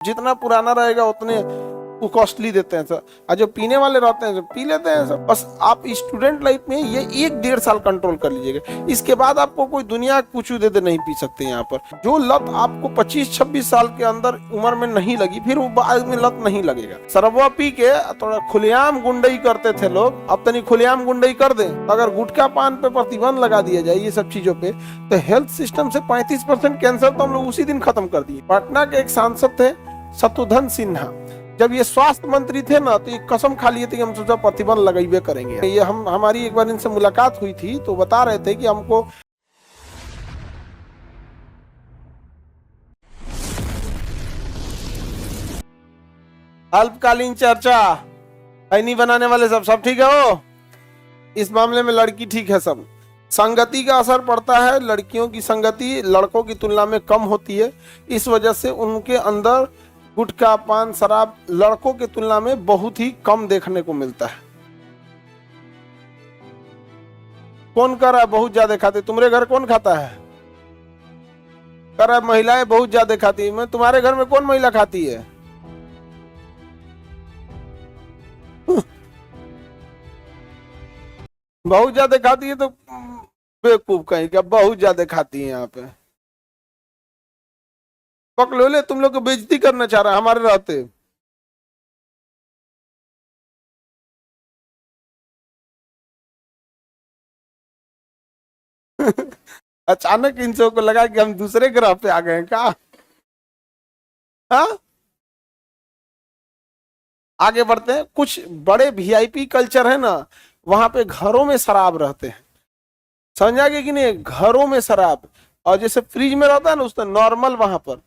जितना पुराना रहेगा उतने वो कॉस्टली देते हैं सर। और जो पीने वाले रहते हैं पी लेते हैं सर। बस आप स्टूडेंट लाइफ में ये 1-1.5 साल कंट्रोल कर लीजिएगा, इसके बाद आपको कोई दुनिया पूछू दे दे नहीं पी सकते। यहाँ पर जो लत आपको 25-26 साल के अंदर उम्र में नहीं लगी, फिर वो बाद में लत नहीं लगेगा। सरबवा पी के थोड़ा खुलेआम गुंडई करते थे लोग, अब तनी खुलेआम गुंडई कर दें। अगर गुटखा पान पे प्रतिबंध लगा दिया जाए ये सब चीजों पे, तो हेल्थ सिस्टम से 35% कैंसर तो हम लोग उसी दिन खत्म कर दिए। पटना के एक सांसद थे शत्रुघ्न सिन्हा, जब ये स्वास्थ्य मंत्री थे ना, तो ये कसम खा लिए थे कि हम सोचा प्रतिबंध लगाइबे करेंगे। ये हमारी एक बार इनसे मुलाकात हुई थी तो बता रहे थे कि हमको अल्पकालीन चर्चा, खैनी बनाने वाले सब ठीक है हो। इस मामले में लड़की ठीक है सब। संगति का असर पड़ता है, लड़कियों की संगति लड़कों की तुलना में कम होती है, इस वजह से उनके अंदर गुटखा पान शराब लड़कों की तुलना में बहुत ही कम देखने को मिलता है। कौन कर रहा है बहुत ज्यादा खाते? तुम्हारे घर कौन खाता है? कर रहा है महिलाएं बहुत ज्यादा खाती है। मैं तुम्हारे घर में कौन महिला खाती है? बहुत ज्यादा खाती है तो बेवकूफ कहीं क्या, बहुत ज्यादा खाती है यहाँ पे। पकड़ो ले, तुम लोग को बेइज्जती करना चाह रहा है हमारे रहते। अचानक इन सबको को लगा कि हम दूसरे ग्रह पे आ गए हैं क्या? हाँ, आगे बढ़ते हैं। कुछ बड़े वीआईपी कल्चर है ना, वहां पे घरों में शराब रहते हैं, समझा गया कि नहीं? घरों में शराब, और जैसे फ्रिज में रहता है ना उसमें नॉर्मल, वहां पर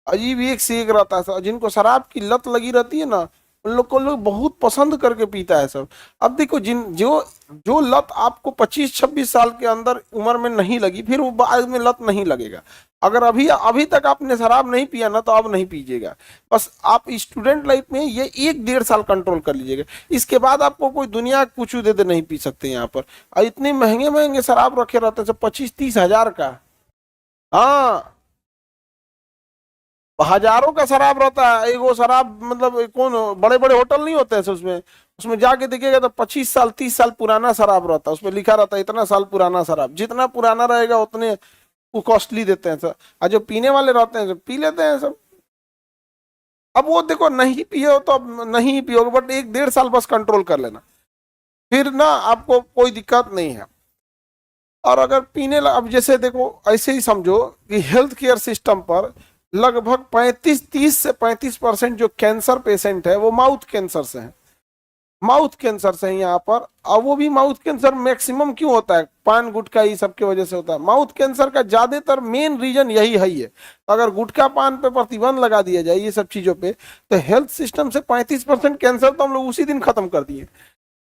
अजीब एक से एक रहता है। जिनको शराब की लत लगी रहती है ना, उन लोग को लोग बहुत पसंद करके पीता है सब। अब देखो, जिन जो जो लत आपको 25-26 साल के अंदर उम्र में नहीं लगी, फिर वो बाद में लत नहीं लगेगा। अगर अभी अभी तक आपने शराब नहीं पिया ना, तो अब नहीं पीजिएगा। बस आप स्टूडेंट लाइफ में ये 1-1.5 साल कंट्रोल कर लीजिएगा, इसके बाद आपको कोई दुनिया पूछू दे दे नहीं पी सकते यहाँ पर। और इतने महंगे महंगे शराब रखे रहते हैं, 25-30 हजार का। हाँ, हजारों का शराब रहता है। एक वो शराब मतलब कौन, बड़े बड़े होटल नहीं होते हैं उसमें, उसमें जाके देखिएगा तो 25 साल 30 साल पुराना शराब रहता है। उसमें लिखा रहता है इतना साल पुराना शराब। जितना पुराना रहेगा उतने वो कॉस्टली देते हैं सर। और जो पीने वाले रहते हैं पी लेते हैं सब। अब वो देखो, नहीं पिए हो तो अब नहीं पियोगे, बट 1-1.5 साल बस कंट्रोल कर लेना, फिर ना आपको कोई दिक्कत नहीं है। और अगर अब जैसे देखो, ऐसे ही समझो कि हेल्थ केयर सिस्टम पर लगभग 30 से 35% जो कैंसर पेशेंट है वो माउथ कैंसर से हैं। माउथ कैंसर से है यहाँ पर। और वो भी माउथ कैंसर मैक्सिमम क्यों होता है? पान गुटखा ये सब की वजह से होता है। माउथ कैंसर का ज्यादातर मेन रीजन यही है। ये तो अगर गुटखा पान पे प्रतिबंध लगा दिया जाए ये सब चीजों पे, तो हेल्थ सिस्टम से 35% कैंसर तो हम लोग उसी दिन खत्म कर दिए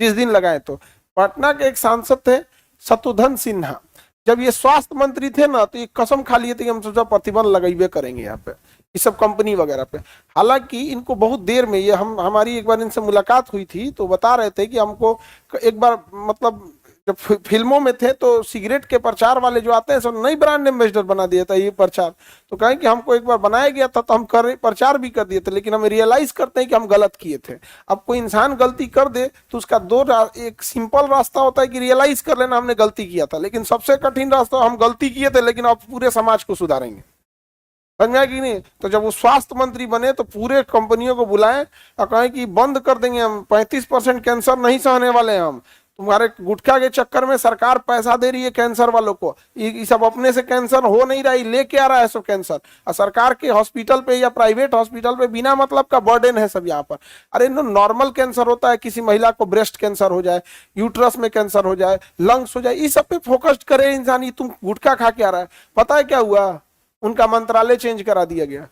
जिस दिन लगाए। तो पटना के एक सांसद थे शत्रुघ्न सिन्हा, जब ये स्वास्थ्य मंत्री थे ना, तो ये कसम खा लिए थे कि हम सोचा प्रतिबंध लगाइबे करेंगे यहाँ पे, ये सब कंपनी वगैरह पे। हालांकि इनको बहुत देर में, ये हमारी एक बार इनसे मुलाकात हुई थी तो बता रहे थे कि हमको एक बार मतलब जब फिल्मों में थे तो सिगरेट के प्रचार वाले जो आते हैं सब नई ब्रांड एम्बेसडर बना दिया था ये प्रचार। तो कहें कि हमको एक बार बनाया गया था तो हम प्रचार भी कर दिए थे, लेकिन हम रियलाइज करते हैं कि हम गलत किए थे। अब कोई इंसान गलती कर दे तो उसका एक सिंपल रास्ता होता है कि रियलाइज कर लेना हमने गलती किया था, लेकिन सबसे कठिन रास्ता, हम गलती किए थे लेकिन अब पूरे समाज को सुधारेंगे। समझ में आया कि नहीं? तो जब वो स्वास्थ्य मंत्री बने तो पूरे कंपनियों को बुलाएं और कहें कि बंद कर देंगे हम, 35% कैंसर नहीं सहने वाले हैं हम। तुम्हारे गुटखा के चक्कर में सरकार पैसा दे रही है कैंसर वालों को, ये सब अपने से कैंसर हो नहीं रहा है, लेके आ रहा है सब कैंसर। और सरकार के हॉस्पिटल पे या प्राइवेट हॉस्पिटल पे बिना मतलब का बर्डन है सब यहाँ पर। अरे नॉर्मल कैंसर होता है, किसी महिला को ब्रेस्ट कैंसर हो जाए, यूट्रस में कैंसर हो जाए, लंग्स हो जाए, इस सब पे फोकस करे इंसान। ये तुम गुटखा खा के आ रहा है। पता है क्या हुआ? उनका मंत्रालय चेंज करा दिया गया।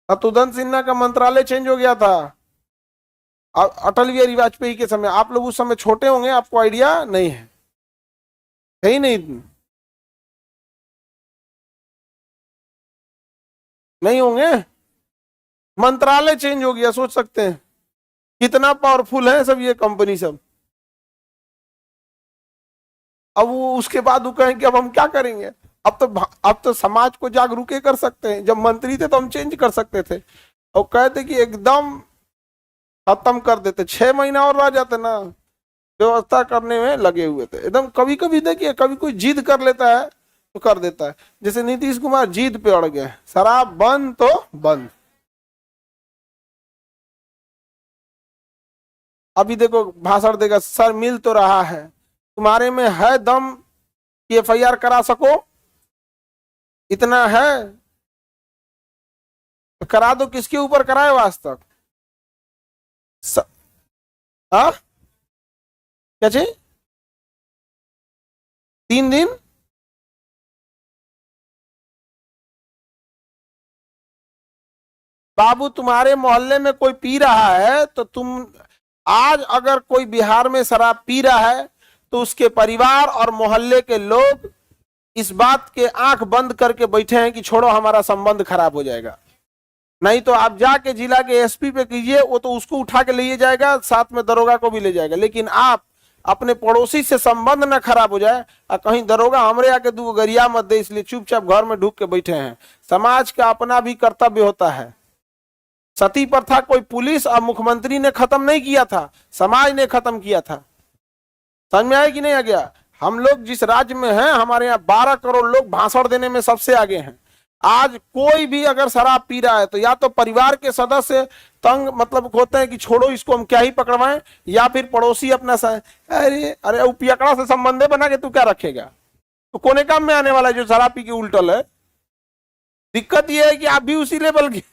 शत्रुघ्न सिन्हा का मंत्रालय चेंज हो गया था अटल बिहारी वाजपेयी के समय। आप लोग उस समय छोटे होंगे, आपको आइडिया नहीं है ही नहीं, नहीं होंगे। मंत्रालय चेंज हो गया, सोच सकते हैं कितना पावरफुल है सब ये कंपनी सब। अब वो उसके बाद वो कहें कि अब हम क्या करेंगे, अब तो समाज को जागरूक कर सकते हैं। जब मंत्री थे तो हम चेंज कर सकते थे, और कहते कि एकदम खत्म कर देते। 6 महीना और रह जाते ना, व्यवस्था करने में लगे हुए थे एकदम। कभी कभी देखिए, कभी कोई जिद कर लेता है तो कर देता है। जैसे नीतीश कुमार जिद पे अड़ गए, शराब बंद तो बंद। अभी देखो भाषण देगा, सर मिल तो रहा है, तुम्हारे में है दम कि एफआईआर करा सको, इतना है तो करा दो। किसके ऊपर कराए हो आज तक? हाँ क्या चाहिए? 3 दिन? बाबू तुम्हारे मोहल्ले में कोई पी रहा है तो तुम, आज अगर कोई बिहार में शराब पी रहा है तो उसके परिवार और मोहल्ले के लोग इस बात के आंख बंद करके बैठे हैं कि छोड़ो हमारा संबंध खराब हो जाएगा। नहीं तो आप जाके जिला के एसपी पे कीजिए, वो तो उसको उठा के ले जाएगा, साथ में दरोगा को भी ले जाएगा। लेकिन आप अपने पड़ोसी से संबंध ना खराब हो जाए और कहीं दरोगा हमरे आके 2 गरिया मत दे, इसलिए चुपचाप घर में ढुक के बैठे हैं। समाज का अपना भी कर्तव्य होता है। सती प्रथा कोई पुलिस और मुख्यमंत्री ने खत्म नहीं किया था, समाज ने खत्म किया था। समझ में आया कि नहीं आ गया? हम लोग जिस राज्य में हैं, हमारे यहाँ 12 करोड़ लोग भाषण देने में सबसे आगे हैं। आज कोई भी अगर शराब पी रहा है तो या तो परिवार के सदस्य तंग मतलब होते हैं कि छोड़ो इसको हम क्या ही पकड़वाएं, या फिर पड़ोसी अपना अरे अरे वो पियकड़ा से संबंधे बना के तू क्या रखेगा? तो कोने काम में आने वाला है जो शराब पी के उल्टल है। दिक्कत यह है कि आप भी उसी लेवल के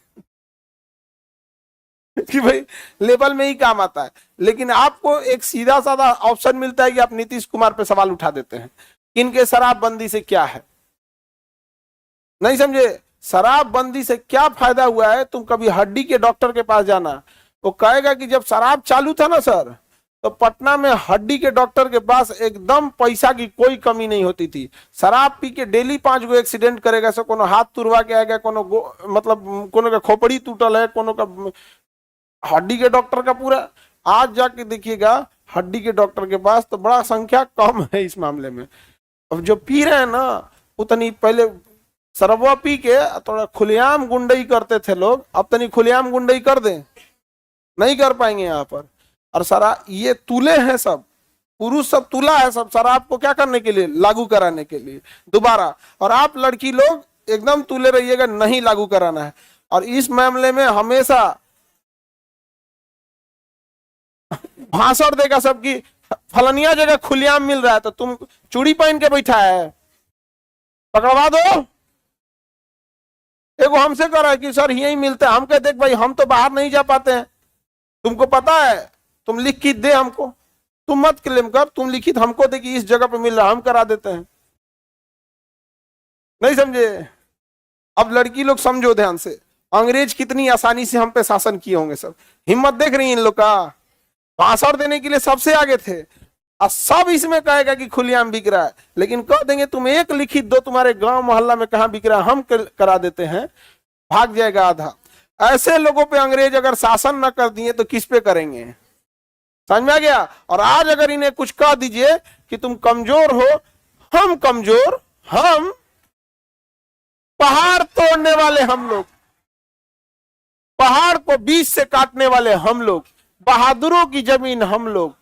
कि भाई लेवल में ही काम आता है। लेकिन आपको एक सीधा साधा ऑप्शन मिलता है कि आप नीतीश कुमार पे सवाल उठा देते हैं। इनके शराबबंदी से क्या है, नहीं समझे? शराबबंदी से क्या फायदा हुआ है? तुम कभी हड्डी के डॉक्टर के पास जाना, वो कहेगा कि जब शराब चालू था ना सर, तो पटना में हड्डी के डॉक्टर के पास एकदम पैसा की कोई कमी नहीं होती थी। शराब पी के डेली 5 गो एक्सीडेंट करेगा, सो कोनो हाथ तुरवा के आएगा, कोनो मतलब कोनो का खोपड़ी टूटल है, कोनो का हड्डी के डॉक्टर का पूरा। आज जाके देखिएगा हड्डी के डॉक्टर के पास तो बड़ा संख्या कम है इस मामले में। अब जो पी रहे हैं ना, उतनी पहले शराबा पी के थोड़ा खुलेआम गुंडई करते थे लोग, अब तनी खुलेआम गुंडई कर दें, नहीं कर पाएंगे यहाँ पर। और शराब ये तुले हैं, सब पुरुष सब तुला है, सब शराब को क्या करने के लिए? लागू कराने के लिए दोबारा। और आप लड़की लोग एकदम तुले रहिएगा, नहीं लागू कराना है। और इस मामले में हमेशा भाषण देगा सबकी, फलनिया जगह खुलेआम मिल रहा है तो तुम चूड़ी पहन के बैठा है, पकड़वा दो। एगो हमसे कह रहा है कि सर यही मिलता है। हम कहते भाई हम तो बाहर नहीं जा पाते हैं, तुमको पता है, तुम लिखित दे हमको, तुम मत क्लेम कर, तुम लिखित हमको दे कि इस जगह पे मिल रहा, हम करा देते हैं। नहीं समझे? अब लड़की लोग समझो ध्यान से, अंग्रेज कितनी आसानी से हम पे शासन किए होंगे। सब हिम्मत देख रही है इन लोग का, भाषण देने के लिए सबसे आगे थे। और सब इसमें कहेगा कि खुलेआम बिक रहा है, लेकिन कह देंगे तुम एक लिखित दो, तुम्हारे गांव मोहल्ला में कहां बिक रहा है, हम करा देते हैं, भाग जाएगा आधा। ऐसे लोगों पे अंग्रेज अगर शासन न कर दिए तो किस पे करेंगे? समझ में आ गया? और आज अगर इन्हें कुछ कह दीजिए कि तुम कमजोर हो, हम कमजोर, हम पहाड़ तोड़ने वाले हम लोग, पहाड़ को बीच से काटने वाले हम लोग, बहादुरों की जमीन हम लोग,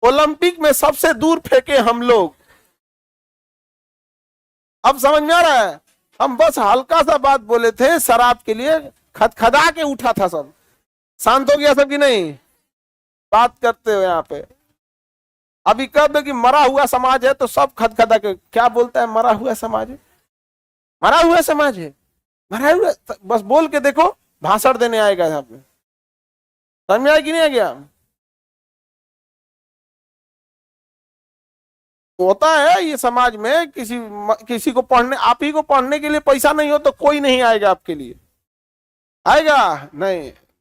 ओलंपिक में सबसे दूर फेंके हम लोग। अब समझ में आ रहा है? हम बस हल्का सा बात बोले थे शराब के लिए, खदखदा के उठा था, सब शांत हो गया सब कि नहीं? बात करते हो यहाँ पे अभी कब कि मरा हुआ समाज है तो सब खदखदा के क्या बोलता है, मरा हुआ समाज है, मरा हुआ समाज है, मरा हुआ। बस बोल के देखो, भाषण देने आएगा यहाँ पे। समझ में आया कि नहीं आ गया? होता है ये समाज में, किसी को पढ़ने, आप ही को पढ़ने के लिए पैसा नहीं हो तो कोई नहीं आएगा आपके लिए, आएगा नहीं।